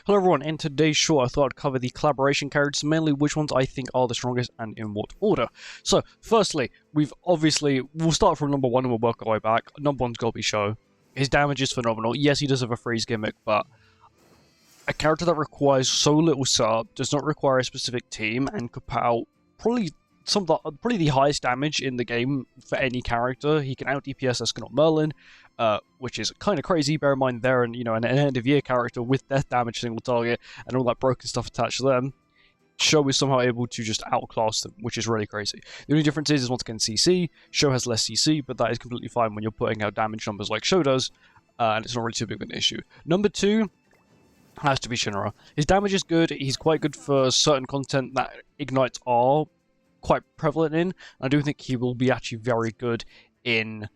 Hello everyone, in today's show I thought I'd cover the collaboration characters, mainly which ones I think are the strongest and in what order. So, firstly, we'll start from number 1 and we'll work our way back. Number 1's gotta be Sho. His damage is phenomenal. Yes, he does have a freeze gimmick, but a character that requires so little setup, does not require a specific team, and could put out probably the highest damage in the game for any character. He can out DPS Escanor Merlin, which is kind of crazy. Bear in mind they're an end of year character with death damage single target and all that broken stuff attached to them. Sho is somehow able to just outclass them, which is really crazy. The only difference is once again CC. Sho has less CC, but that is completely fine when you're putting out damage numbers like Sho does, and it's not really too big of an issue. Number 2 has to be Shinra. His damage is good. He's quite good for certain content that ignites are quite prevalent in. I do think he will be actually very good in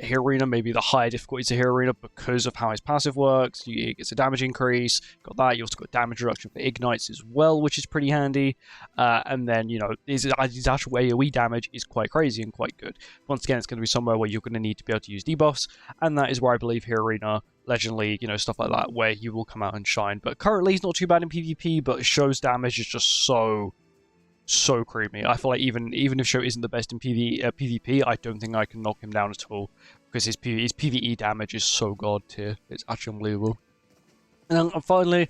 Hero Arena, maybe the higher difficulties of Hero Arena because of how his passive works. He gets a damage increase, got that. You also got damage reduction for ignites as well, which is pretty handy. And then, his actual AoE damage is quite crazy and quite good. Once again, it's going to be somewhere where you're going to need to be able to use debuffs, and that is where I believe Hero Arena, Legend League, stuff like that, where he will come out and shine. But currently, he's not too bad in PvP, but Sho's damage is just so creamy. I feel like even if Sho isn't the best in PvP, I don't think I can knock him down at all, because his PvE damage is so god tier. It's actually unbelievable. And then finally,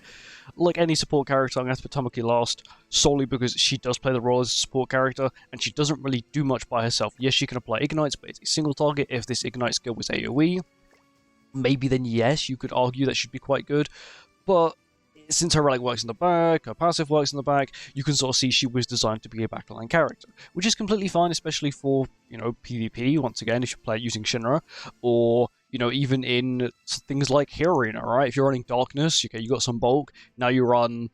like any support character, I'm going to put Tomaki last, solely because she does play the role as a support character, and she doesn't really do much by herself. Yes, she can apply ignites, but it's a single target. If this ignite skill was AoE, maybe then yes, you could argue that she'd be quite good, but since her relic works in the back, her passive works in the back, you can sort of see she was designed to be a backline character, which is completely fine, especially for, PvP, once again, if you play it using Shinra, or, even in things like Hero Arena, right? If you're running Darkness, okay, you got some bulk, now you run,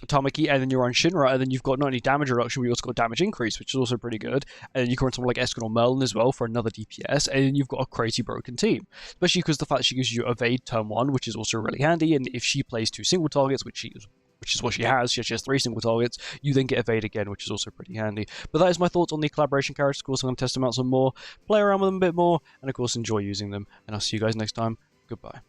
Tomaki, and then you run Shinra, and then you've got not only damage reduction, but you also got damage increase, which is also pretty good. And then you can run someone like Escanor Merlin as well for another DPS, and then you've got a crazy broken team. Especially because the fact that she gives you evade turn 1, which is also really handy, and if she plays 2 single targets, which is what she has 3 single targets, you then get evade again, which is also pretty handy. But that is my thoughts on the collaboration characters. Of course, I'm going to test them out some more, play around with them a bit more, and of course enjoy using them. And I'll see you guys next time. Goodbye.